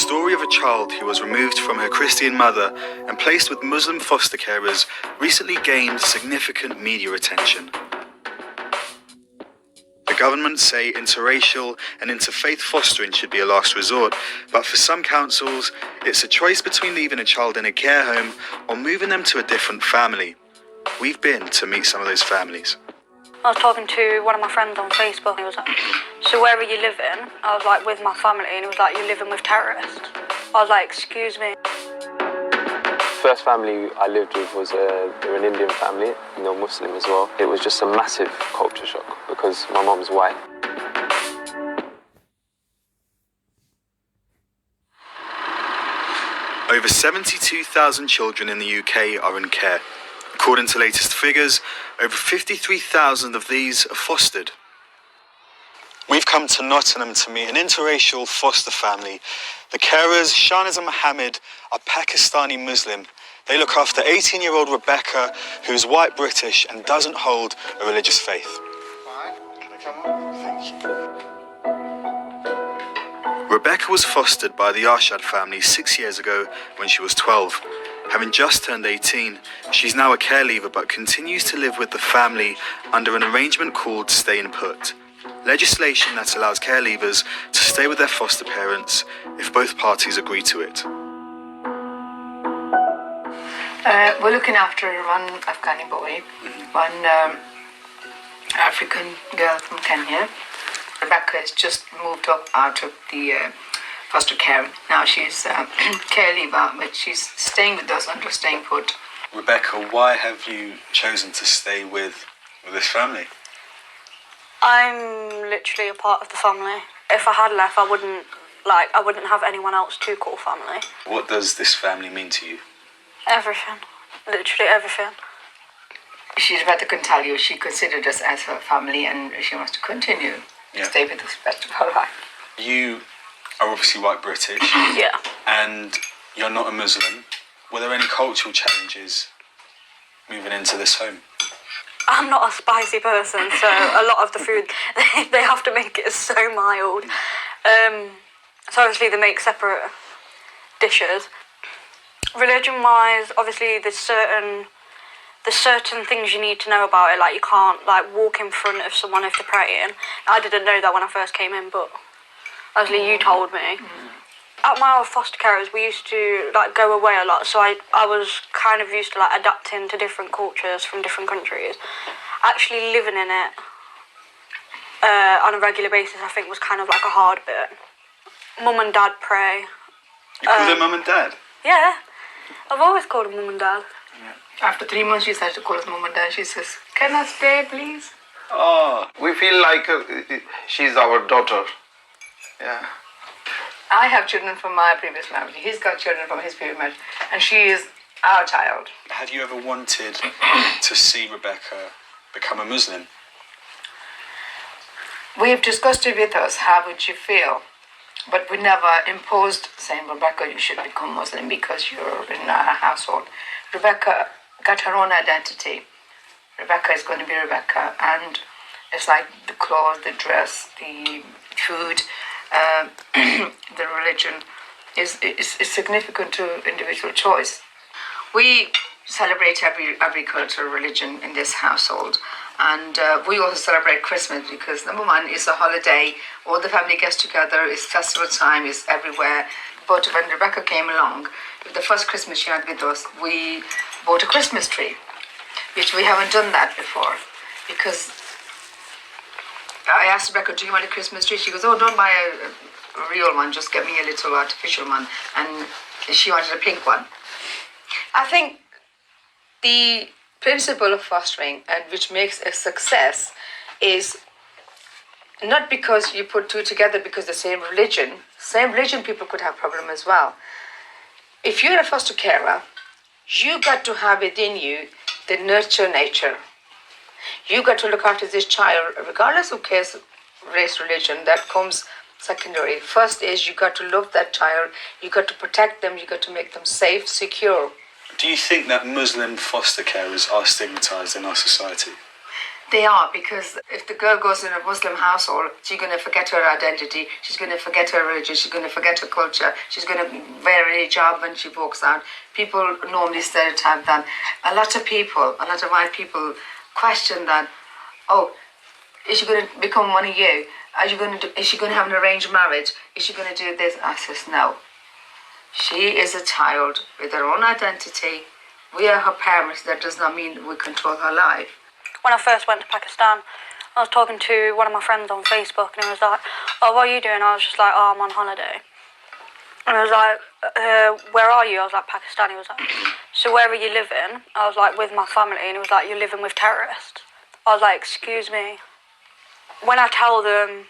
story of a child who was removed from her Christian mother and placed with Muslim foster carers recently gained significant media attention. The government say interracial and interfaith fostering should be a last resort, but for some councils, it's a choice between leaving a child in a care home or moving them to a different family. We've been to meet some of those families. I was talking to one of my friends on Facebook. He was like, so where are you living? I was like, with my family. And he was like, you're living with terrorists? I was like, excuse me. First family I lived with was they're an Indian family, Muslim as well. It was just a massive culture shock because my mum's white. Over 72,000 children in the UK are in care. According to latest figures, over 53,000 of these are fostered. We've come to Nottingham to meet an interracial foster family. The carers, Shahnaz and Mohammed, are Pakistani Muslim. They look after 18-year-old Rebecca, who's white British and doesn't hold a religious faith. Can I come on? Thank you. Rebecca was fostered by the Arshad family 6 years ago when she was 12. Having just turned 18, she's now a care leaver but continues to live with the family under an arrangement called Staying Put. Legislation that allows care leavers to stay with their foster parents if both parties agree to it. We're looking after one Afghani boy, one African girl from Kenya. Rebecca has just moved up out of the foster care. Now she's a care leaver, but she's staying with us under Staying Put. Rebecca, why have you chosen to stay with this family? I'm literally a part of the family. If I had left, I wouldn't have anyone else to call family. What does this family mean to you? Everything. Literally everything. Rebecca can tell you she considered us as her family and she wants to continue to stay with us the rest of her life. You are obviously white British. Yeah. And you're not a Muslim. Were there any cultural challenges moving into this home? I'm not a spicy person, so a lot of the food, they have to make it so mild. So obviously they make separate dishes. Religion-wise, obviously there's certain things you need to know about it. Like you can't walk in front of someone if they're praying. I didn't know that when I first came in, but obviously you told me. At my old foster carers, we used to go away a lot, so I was kind of used to adapting to different cultures from different countries. Actually living in it on a regular basis, I think, was kind of a hard bit. Mum and Dad pray. You call them Mum and Dad? Yeah, I've always called them Mum and Dad. Yeah. After 3 months, she started to call us Mum and Dad. She says, "Can I stay, please?" Oh, we feel like she's our daughter. Yeah. I have children from my previous marriage. He's got children from his previous marriage, and she is our child. Have you ever wanted to see Rebecca become a Muslim? We've discussed it with us. How would you feel? But we never imposed saying, Rebecca, you should become Muslim because you're in our household. Rebecca got her own identity. Rebecca is going to be Rebecca, and it's like the clothes, the dress, the food, the religion is significant to individual choice. We celebrate every cultural religion in this household, and we also celebrate Christmas because number one, it's a holiday. All the family gets together. It's festival time. It's everywhere. But when Rebecca came along, the first Christmas she had with us, we bought a Christmas tree, which we haven't done that before, because I asked Rebecca, do you want a Christmas tree? She goes, oh, don't buy a real one, just get me a little artificial one. And she wanted a pink one. I think the principle of fostering, and which makes a success, is not because you put two together because the same religion people could have problem as well. If you're a foster carer, you got to have within you the nurture nature. You got to look after this child, regardless of case, race, religion. That comes secondary. First is you got to love that child. You got to protect them. You got to make them safe, secure. Do you think that Muslim foster carers are stigmatized in our society? They are, because if the girl goes in a Muslim household, she's going to forget her identity, she's going to forget her religion, she's going to forget her culture, she's going to wear a hijab when she walks out. People normally stereotype that. A lot of white people question that. Oh, is she going to become one of you? Is she going to have an arranged marriage? Is she going to do this? I says no. She is a child with her own identity. We are her parents. That does not mean we control her life. When I first went to Pakistan, I was talking to one of my friends on Facebook, and he was like, "Oh, what are you doing?" I was just like, "Oh, I'm on holiday." And I was like, "Where are you?" I was like, "Pakistan." He was like, "So where are you living?" I was like, "With my family." And he was like, "You're living with terrorists?" I was like, "Excuse me." When I tell them,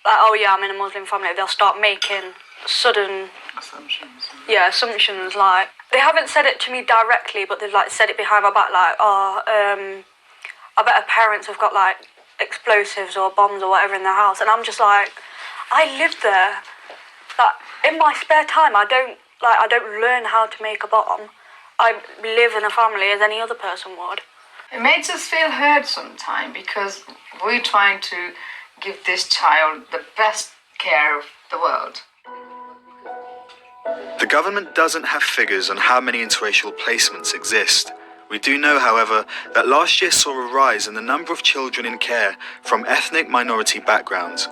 like, "Oh yeah, I'm in a Muslim family," they'll start making sudden assumptions. Like, they haven't said it to me directly, but they've like said it behind my back, like, "Oh, I bet her parents have got like explosives or bombs or whatever in their house." And I'm just like, I live there. Like, in my spare time, I don't learn how to make a bomb. I live in a family as any other person would. It makes us feel hurt sometimes because we're trying to give this child the best care of the world. The government doesn't have figures on how many interracial placements exist. We do know, however, that last year saw a rise in the number of children in care from ethnic minority backgrounds.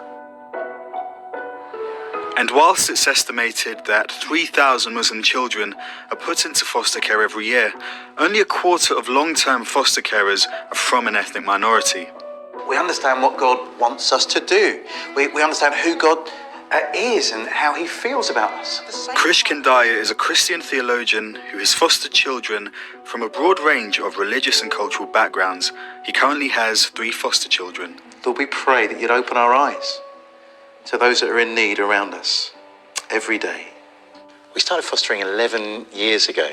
And whilst it's estimated that 3,000 Muslim children are put into foster care every year, only a quarter of long-term foster carers are from an ethnic minority. We understand what God wants us to do. We understand who God is and how he feels about us. Krish Kendaya is a Christian theologian who has fostered children from a broad range of religious and cultural backgrounds. He currently has 3 foster children. Lord, we pray that you'd open our eyes to those that are in need around us every day. We started fostering 11 years ago.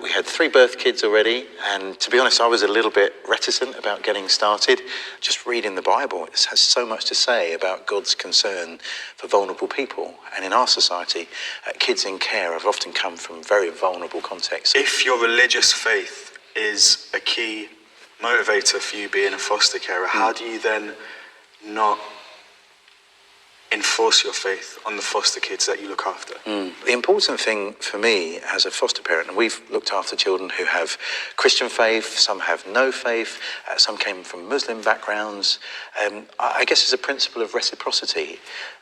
We had 3 birth kids already, and to be honest, I was a little bit reticent about getting started. Just reading the Bible, it has so much to say about God's concern for vulnerable people. And in our society, kids in care have often come from very vulnerable contexts. If your religious faith is a key motivator for you being a foster carer, how do you then not enforce your faith on the foster kids that you look after? The important thing for me as a foster parent, and we've looked after children who have Christian faith, some have no faith, some came from Muslim backgrounds. I guess it's a principle of reciprocity.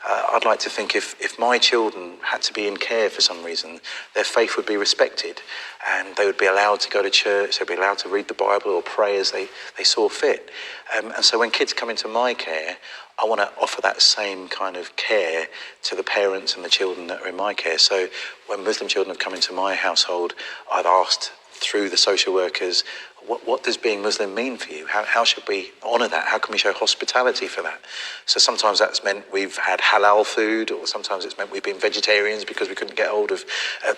I'd like to think if my children had to be in care for some reason, their faith would be respected and they would be allowed to go to church, they'd be allowed to read the Bible or pray as they saw fit. And so when kids come into my care, I want to offer that same kind of care to the parents and the children that are in my care. So when Muslim children have come into my household, I've asked through the social workers, what does being Muslim mean for you? How should we honour that? How can we show hospitality for that? So sometimes that's meant we've had halal food, or sometimes it's meant we've been vegetarians because we couldn't get hold of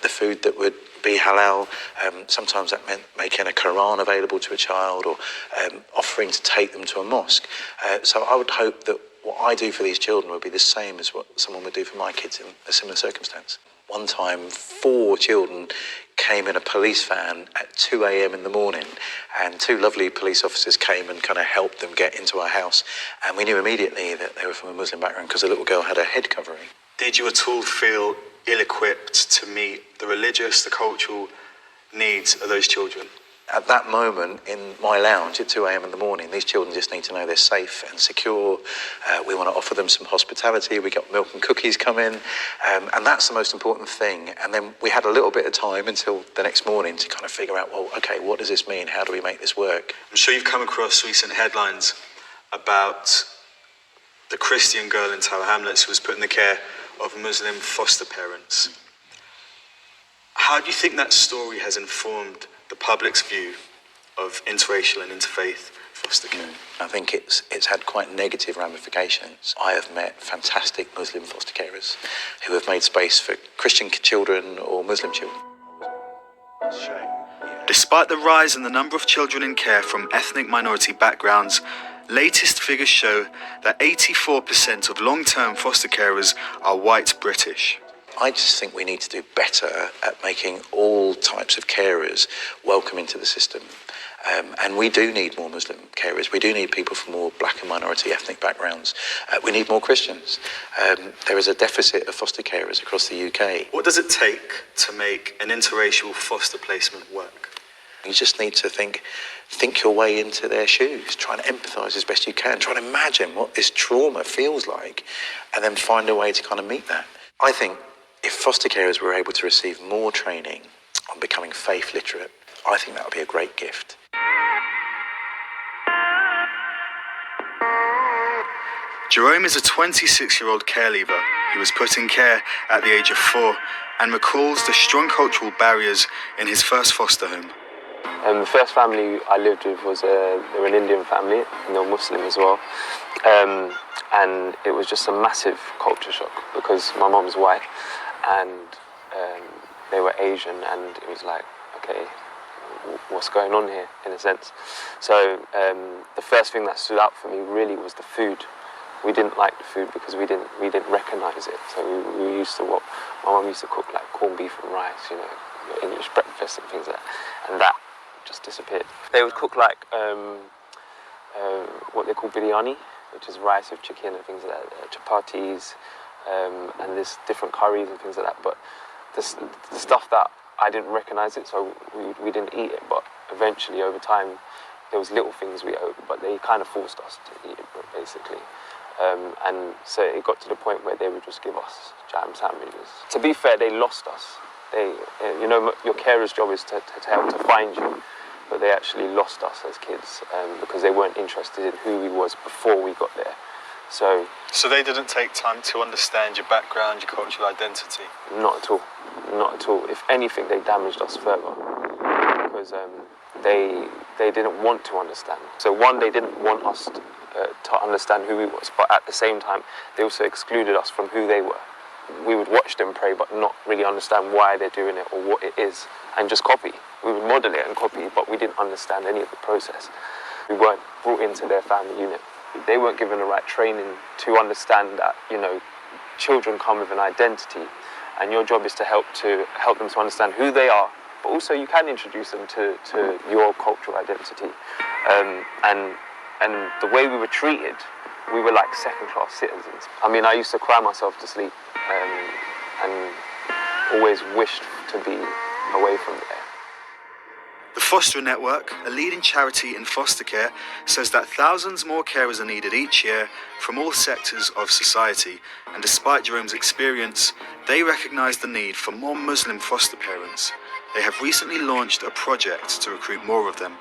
the food that would be halal. Sometimes that meant making a Quran available to a child, or offering to take them to a mosque. So I would hope that what I do for these children would be the same as what someone would do for my kids in a similar circumstance. One time, 4 children came in a police van at 2 a.m. in the morning, and 2 lovely police officers came and kind of helped them get into our house. And we knew immediately that they were from a Muslim background because the little girl had a head covering. Did you at all feel ill-equipped to meet the religious, the cultural needs of those children? At that moment in my lounge at 2 a.m. in the morning, these children just need to know they're safe and secure. We want to offer them some hospitality. We got milk and cookies coming, and that's the most important thing. And then we had a little bit of time until the next morning to kind of figure out, well, okay, what does this mean? How do we make this work? I'm sure you've come across recent headlines about the Christian girl in Tower Hamlets who was put in the care of Muslim foster parents. How do you think that story has informed the public's view of interracial and interfaith foster care? I think it's had quite negative ramifications. I have met fantastic Muslim foster carers who have made space for Christian children or Muslim children. Despite the rise in the number of children in care from ethnic minority backgrounds, latest figures show that 84% of long-term foster carers are white British. I just think we need to do better at making all types of carers welcome into the system. And we do need more Muslim carers. We do need people from more black and minority ethnic backgrounds. We need more Christians. There is a deficit of foster carers across the UK. What does it take to make an interracial foster placement work? You just need to think your way into their shoes, try and empathise as best you can, try and imagine what this trauma feels like, and then find a way to kind of meet that. I think if foster carers were able to receive more training on becoming faith literate, I think that would be a great gift. Jerome is a 26-year-old care leaver who was put in care at the age of 4 and recalls the strong cultural barriers in his first foster home. The first family I lived with was they were an Indian family, and they were Muslim as well. And it was just a massive culture shock because my mum's white and they were Asian, and it was like, okay, what's going on here, in a sense. So the first thing that stood out for me really was the food. We didn't like the food because we didn't recognise it. So we used to my mum used to cook like corned beef and rice, you know, your English breakfast and things like that, and that just disappeared. They would cook like what they call biryani, which is rice with chicken and things like that, chapatis, and there's different curries and things like that. But the stuff that I didn't recognise it, so we didn't eat it. But eventually, over time, there was little things we owed, but they kind of forced us to eat it, basically. And so it got to the point where they would just give us jam sandwiches. To be fair, they lost us. You know, your carer's job is to help to find you, but they actually lost us as kids because they weren't interested in who we was before we got there. So they didn't take time to understand your background, your cultural identity? Not at all. Not at all. If anything, they damaged us further because they didn't want to understand. So one, they didn't want us to understand who we was, but at the same time, they also excluded us from who they were. We would watch them pray, but not really understand why they're doing it or what it is, and just copy. We would model it and copy, but we didn't understand any of the process. We weren't brought into their family unit. They weren't given the right training to understand that, you know, children come with an identity, and your job is to help them to understand who they are, but also you can introduce them to your cultural identity. And the way we were treated, we were like second-class citizens. I mean, I used to cry myself to sleep and always wished to be away from there. The Foster Network, a leading charity in foster care, says that thousands more carers are needed each year from all sectors of society, and despite Jerome's experience, they recognise the need for more Muslim foster parents. They have recently launched a project to recruit more of them.